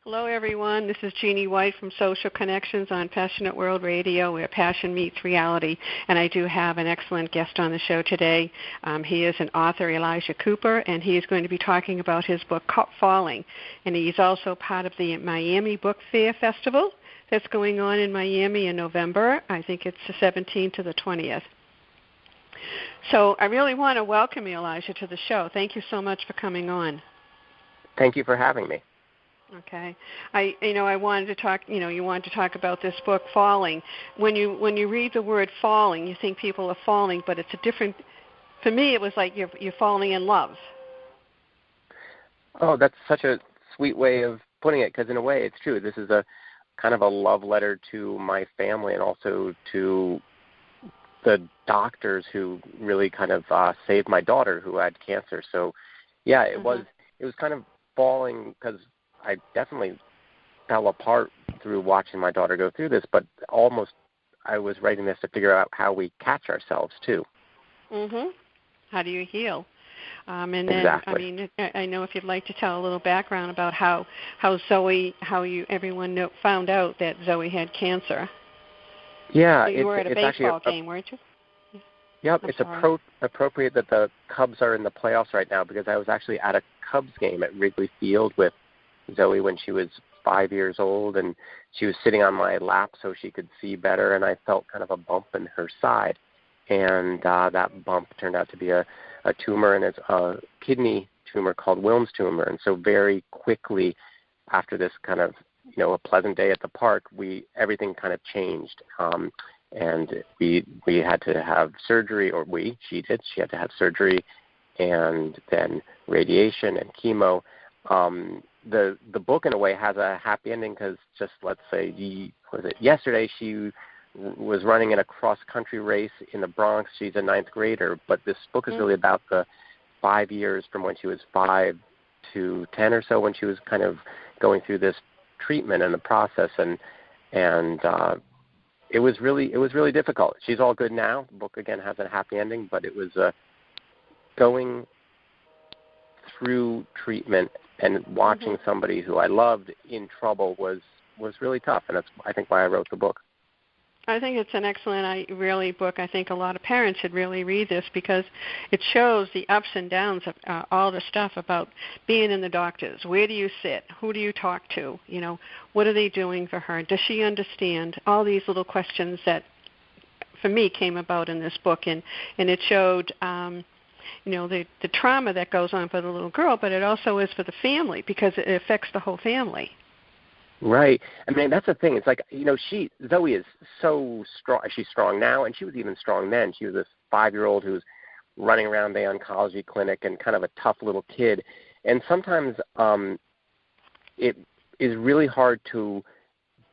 Hello, everyone. This is Jeanne White from Social Connections on Passionate World Radio, where passion meets reality. And I do have an excellent guest on the show today. He is an author, Elijah Cooper, and he is going to be talking about his book, Falling. And he's also part of the Miami Book Fair Festival that's going on in Miami in November. I think it's the 17th to the 20th. So I really want to welcome you, Elijah, to the show. Thank you so much for coming on. Thank you for having me. Okay, I wanted to talk. You wanted to talk about this book, Falling. When you read the word falling, you think people are falling, but it's a different. For me, it was like you're falling in love. Oh, that's such a sweet way of putting it. Because in a way, it's true. This is a kind of a love letter to my family and also to the doctors who really kind of saved my daughter who had cancer. So, yeah, it was kind of falling because I definitely fell apart through watching my daughter go through this, but almost I was writing this to figure out how we catch ourselves too. How do you heal? And then, exactly. I know if you'd like to tell a little background about how everyone found out that Zoe had cancer. Yeah, so you were at a baseball game, weren't you? Yep, it's appropriate that the Cubs are in the playoffs right now because I was actually at a Cubs game at Wrigley Field with Zoe when she was 5 years old, and she was sitting on my lap so she could see better, and I felt kind of a bump in her side. And that bump turned out to be a tumor, and it's a kidney tumor called Wilms tumor. And so very quickly after this kind of, a pleasant day at the park, everything kind of changed. And we had to have surgery, or she had to have surgery, and then radiation and chemo. The book, in a way, has a happy ending because just let's say, yesterday she was running in a cross-country race in the Bronx. She's a ninth grader, but this book is really about the 5 years from when she was 5 to 10 or so, when she was kind of going through this treatment and the process, and it was really difficult. She's all good now. The book again has a happy ending, but it was going through treatment and watching somebody who I loved in trouble was really tough, and that's, I think, why I wrote the book. I think it's an excellent book. I think a lot of parents should really read this because it shows the ups and downs of all the stuff about being in the doctors. Where do you sit? Who do you talk to? What are they doing for her? Does she understand? All these little questions that, for me, came about in this book, and it showed the trauma that goes on for the little girl, but it also is for the family because it affects the whole family. Right. I mean, that's the thing. It's like, Zoe is so strong. She's strong now, and she was even strong then. She was this 5-year-old who was running around the oncology clinic and kind of a tough little kid. And sometimes it is really hard to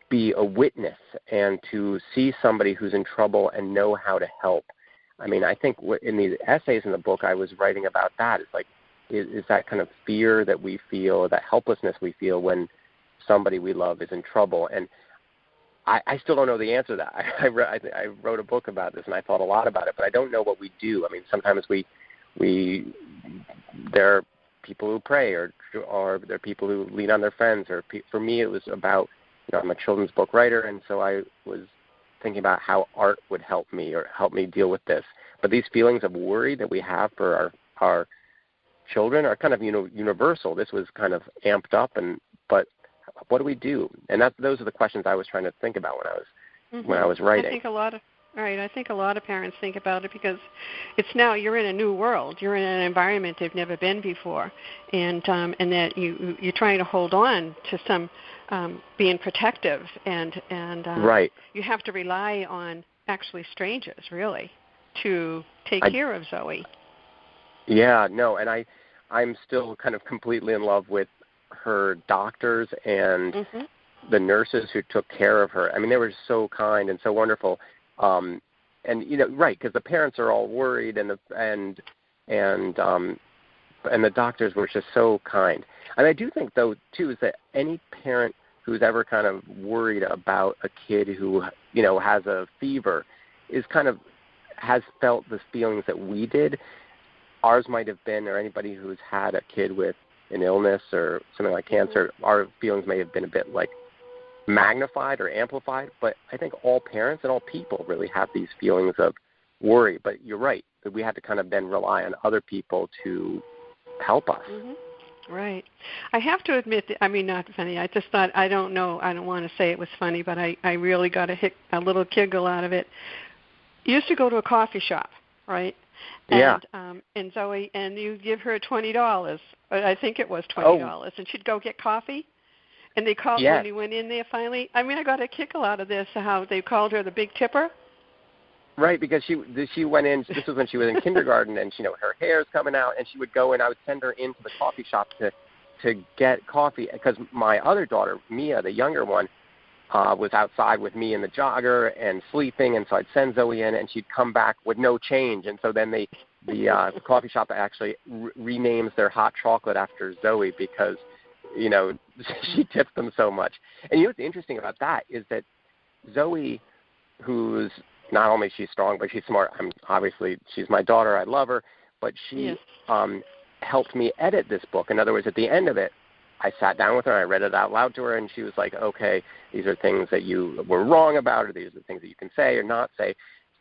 be a witness and to see somebody who's in trouble and know how to help. I mean, I think in these essays in the book, I was writing about that. It's like, is that kind of fear that we feel, that helplessness we feel when somebody we love is in trouble. And I still don't know the answer to that. I wrote a book about this, and I thought a lot about it, but I don't know what we do. I mean, sometimes there are people who pray, or there are people who lean on their friends. For me, it was about, I'm a children's book writer, and so I was thinking about how art would help me or help me deal with this. But these feelings of worry that we have for our children are kind of universal. This was kind of amped up, but what do we do? And those are the questions I was trying to think about when I was writing. I think a lot of parents think about it because it's now you're in a new world. You're in an environment they've never been before, and that you're trying to hold on to some being protective, and right. You have to rely on actually strangers really to take care of Zoe. Yeah, no, and I'm still kind of completely in love with her doctors and the nurses who took care of her. I mean, they were so kind and so wonderful. And right, because the parents are all worried, and the doctors were just so kind. And I do think, though, too, is that any parent who's ever kind of worried about a kid who has a fever has felt the feelings that we did. Ours might have been, or anybody who's had a kid with an illness or something like cancer, our feelings may have been a bit like magnified or amplified. But I think all parents and all people really have these feelings of worry. But you're right, that we have to kind of then rely on other people to help us. Right. I have to admit, not funny. I just thought, I don't know, I don't want to say it was funny, but I really got a little giggle out of it. You used to go to a coffee shop, right? Yeah. And Zoe, and you give her $20. I think it was $20, and she'd go get coffee. And they called when you went in there finally. I got a kickle out of this, how they called her the big tipper. Right, because she went in. This was when she was in kindergarten, and her hair's coming out, and she would go in. I would send her into the coffee shop to get coffee because my other daughter, Mia, the younger one, was outside with me in the jogger and sleeping, and so I'd send Zoe in, and she'd come back with no change, and so then the coffee shop actually renames their hot chocolate after Zoe because she tips them so much. And what's interesting about that is that Zoe, who's not only she's strong, but she's smart. Obviously, she's my daughter. I love her. But she helped me edit this book. In other words, at the end of it, I sat down with her, and I read it out loud to her, and she was like, okay, these are things that you were wrong about, or these are things that you can say or not say.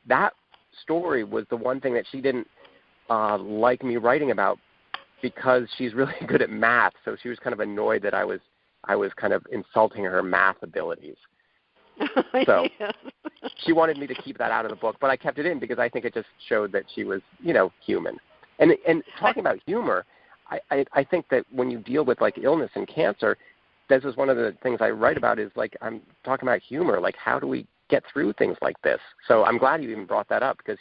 That story was the one thing that she didn't like me writing about because she's really good at math. So she was kind of annoyed that I was kind of insulting her math abilities. So she wanted me to keep that out of the book, but I kept it in because I think it just showed that she was, human. And talking about humor, I think that when you deal with like illness and cancer, this is one of the things I write about is like I'm talking about humor, like how do we get through things like this? So I'm glad you even brought that up because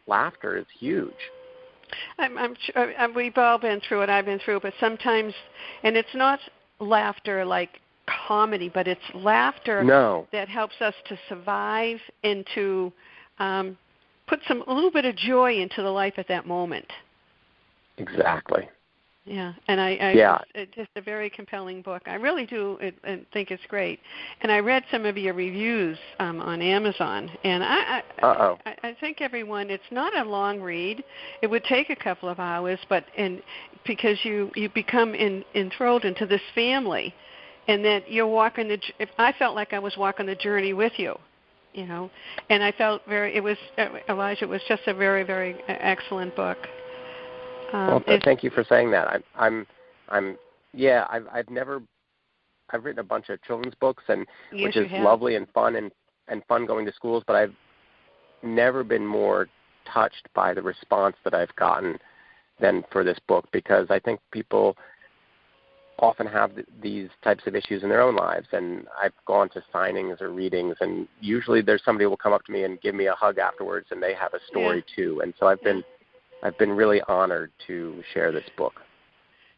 laughter is huge. I'm sure we've all been through it. I've been through it, but sometimes, and it's not laughter like comedy, but it's laughter that helps us to survive and to put a little bit of joy into the life at that moment. Exactly. Yeah, and it's just a very compelling book. I really do think it's great. And I read some of your reviews on Amazon, and I think everyone, it's not a long read. It would take a couple of hours, because you become enthralled into this family, and that you're walking I felt like I was walking the journey with you, and I felt Elijah, it was just a very, very excellent book. Thank you for saying that. I've written a bunch of children's books, which is lovely and fun and fun going to schools, but I've never been more touched by the response that I've gotten than for this book, because I think people often have these types of issues in their own lives, and I've gone to signings or readings, and usually there's somebody who will come up to me and give me a hug afterwards, and they have a story too, and so I've been really honored to share this book.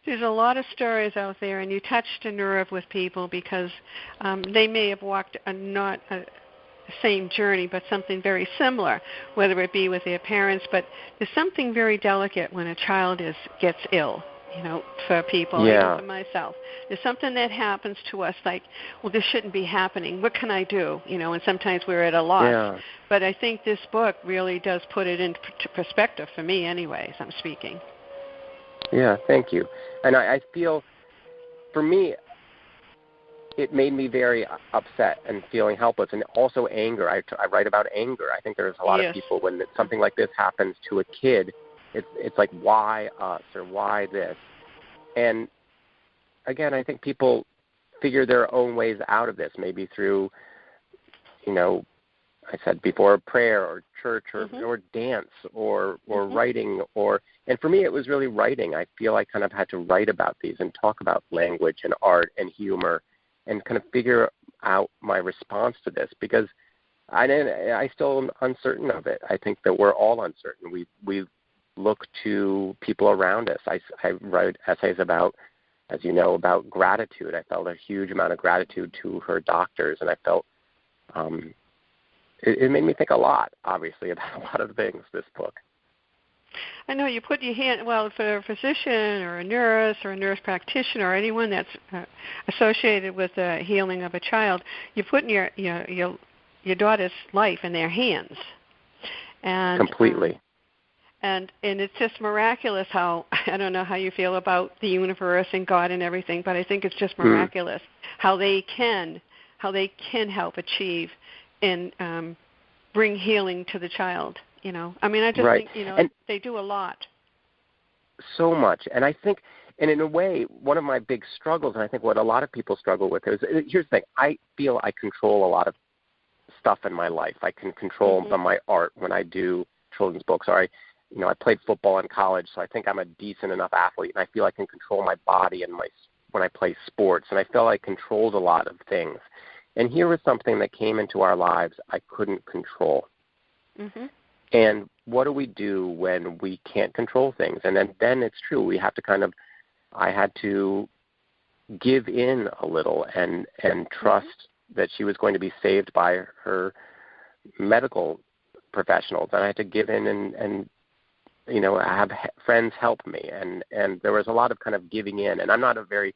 There's a lot of stories out there, and you touched a nerve with people because they may have walked not a same journey, but something very similar, whether it be with their parents. But there's something very delicate when a child gets ill, for people, even for myself. There's something that happens to us like, well, this shouldn't be happening. What can I do? And sometimes we're at a loss. Yeah. But I think this book really does put it into perspective for me anyways, I'm speaking. Yeah, thank you. And I feel, for me, it made me very upset and feeling helpless, and also anger. I write about anger. I think there's a lot of people, when something like this happens to a kid, it's like, why us, or why this? And again, I think people figure their own ways out of this, maybe through, I said before, prayer or church or dance or writing and for me it was really writing. I feel I kind of had to write about these and talk about language and art and humor and kind of figure out my response to this, because I still am uncertain of it. I think that we're all uncertain. We look to people around us. I write essays about, as you know, about gratitude. I felt a huge amount of gratitude to her doctors, and I felt it made me think a lot, obviously, about a lot of things, this book. I know you put your hand, for a physician or a nurse practitioner or anyone that's associated with the healing of a child, you're putting your daughter's life in their hands. And completely. And it's just miraculous how, I don't know how you feel about the universe and God and everything, but I think it's just miraculous how they can help achieve and bring healing to the child. I mean, I just think and they do a lot. So much, and I think, and in a way, one of my big struggles, and I think what a lot of people struggle with is, here's the thing: I feel I control a lot of stuff in my life. I can control my art when I do children's books, or I played football in college, so I think I'm a decent enough athlete, and I feel I can control my body and when I play sports, and I felt I controlled a lot of things. And here was something that came into our lives I couldn't control. And what do we do when we can't control things? And then it's true. We have to I had to give in a little and trust that she was going to be saved by her medical professionals. And I had to give in and have friends help me. And there was a lot of kind of giving in. And I'm not a very,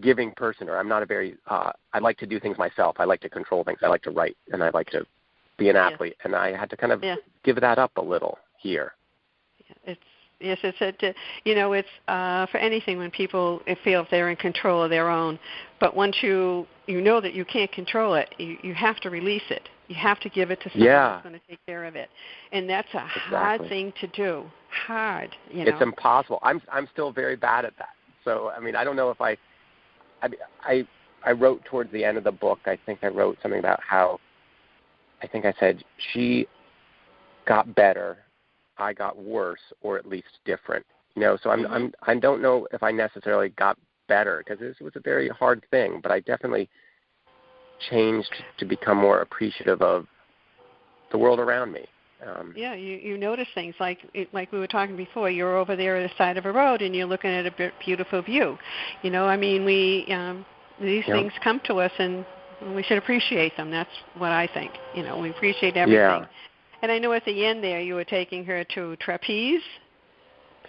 giving person, or I'm not a very, I like to do things myself. I like to control things. I like to write, and I like to be an athlete. And I had to kind of give that up a little here. It's for anything when people feel they're in control of their own. But once you know that you can't control it, you have to release it. You have to give it to someone who's going to take care of it. And that's a hard thing to do. Hard, It's impossible. I'm still very bad at that. So, I mean, I don't know if I wrote towards the end of the book, I think I wrote something about how, I think I said, she got better, I got worse, or at least different. So I don't know if I necessarily got better, because this was a very hard thing, but I definitely changed to become more appreciative of the world around me. You notice things like we were talking before. You're over there at the side of a road and you're looking at a beautiful view. I mean, these things come to us and we should appreciate them. That's what I think. We appreciate everything. Yeah. And I know at the end there you were taking her to trapeze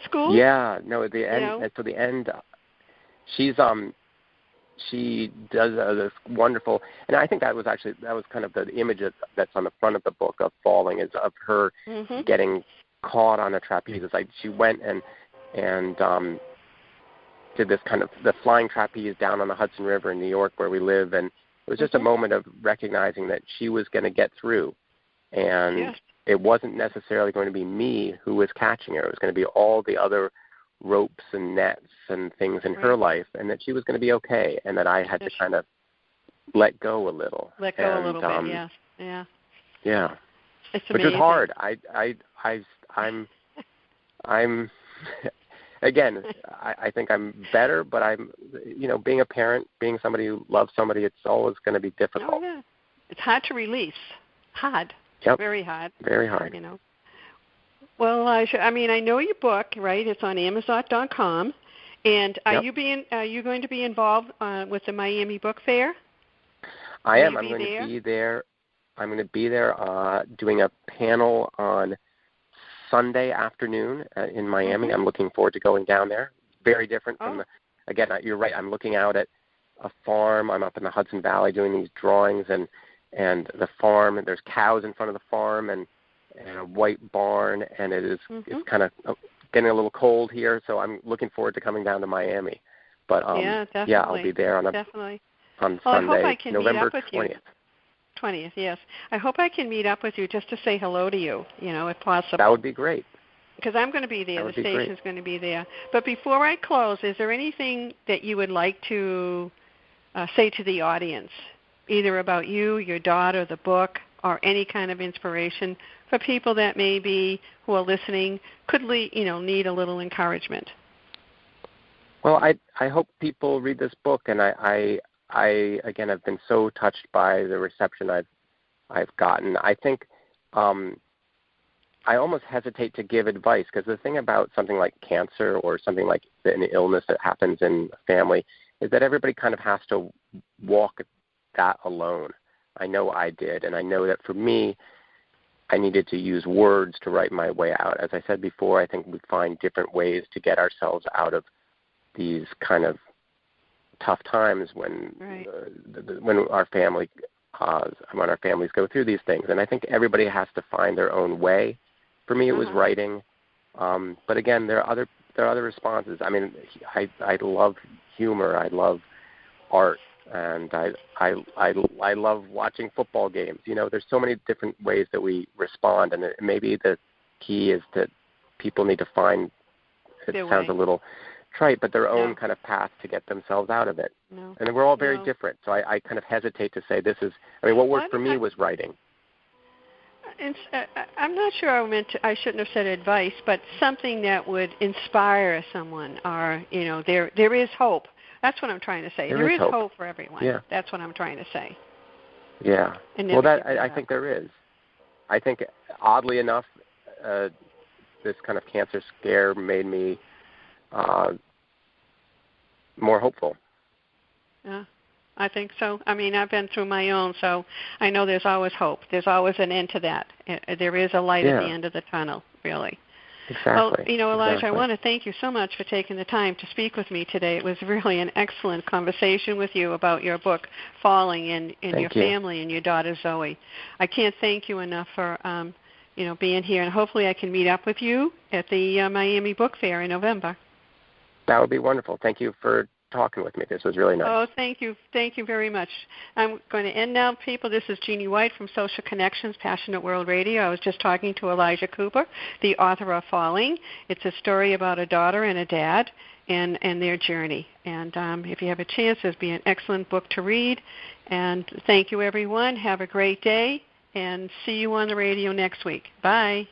school. Yeah, no, at the end. At the end, she does this wonderful, and I think that was kind of the image that's on the front of the book of falling, is of her getting caught on a trapeze. It's like she went and did this kind of the flying trapeze down on the Hudson River in New York where we live, and it was just a moment of recognizing that she was going to get through, and it wasn't necessarily going to be me who was catching her. It was going to be all the other ropes and nets and things in her life, and that she was going to be okay, and that I had to kind of let go a little. Let go a little bit, yes. Yeah. It's which amazing. is hard. I'm again, I think I'm better, but I'm, being a parent, being somebody who loves somebody, it's always going to be difficult. Oh, yeah. It's hard to release. Hard. Yep. Very hard. Very hard. Well, I know your book, right? It's on Amazon.com. And are you going to be involved with the Miami Book Fair? I am. I'm going to be there. I'm going to be there doing a panel on Sunday afternoon in Miami. I'm looking forward to going down there. Very different from again, you're right. I'm looking out at a farm. I'm up in the Hudson Valley doing these drawings, and the farm, and there's cows in front of the farm, and a white barn, and it's kind of getting a little cold here, so I'm looking forward to coming down to Miami. But definitely. I'll be there on Sunday, November 20th. 20th, yes. I hope I can meet up with you just to say hello to you, if possible. That would be great. Because I'm going to be there. The station's going to be there. But before I close, is there anything that you would like to say to the audience, either about you, your daughter, the book, or any kind of inspiration for people that maybe who are listening could need a little encouragement? Well, I hope people read this book, and I again have been so touched by the reception I've gotten. I think I almost hesitate to give advice, because the thing about something like cancer or something like an illness that happens in a family is that everybody kind of has to walk that alone. I know I did, and I know that for me, I needed to use words to write my way out. As I said before, I think we find different ways to get ourselves out of these kind of tough times when our families go through these things. And I think everybody has to find their own way, For me, it was writing. But again, there are other responses. I mean, I love humor. I love art, and I love watching football games. You know, there's so many different ways that we respond, and maybe the key is that people need to find. It sounds a little trite, but their own kind of path to get themselves out of it. No. And we're all very different, so I kind of hesitate to say this is. I mean, what worked for me was writing. I'm not sure I shouldn't have said advice, but something that would inspire someone, or there is hope. That's what I'm trying to say. There is hope for everyone. Yeah. That's what I'm trying to say. Yeah. Well, I think there is. I think, oddly enough, this kind of cancer scare made me more hopeful. Yeah, I think so. I mean, I've been through my own, so I know there's always hope. There's always an end to that. There is a light at the end of the tunnel, really. Exactly. Well, Elijah, exactly. I want to thank you so much for taking the time to speak with me today. It was really an excellent conversation with you about your book, Falling, and your family and your daughter, Zoe. I can't thank you enough for being here, and hopefully I can meet up with you at the Miami Book Fair in November. That would be wonderful. Thank you for talking with me. This was really nice. Oh, thank you. Thank you very much. I'm going to end now, people. This is Jeanne White from Social Connections, Passionate World Radio. I was just talking to Elijah Cooper, the author of Falling. It's a story about a daughter and a dad and their journey. And if you have a chance, it'll be an excellent book to read. And thank you, everyone. Have a great day, and see you on the radio next week. Bye.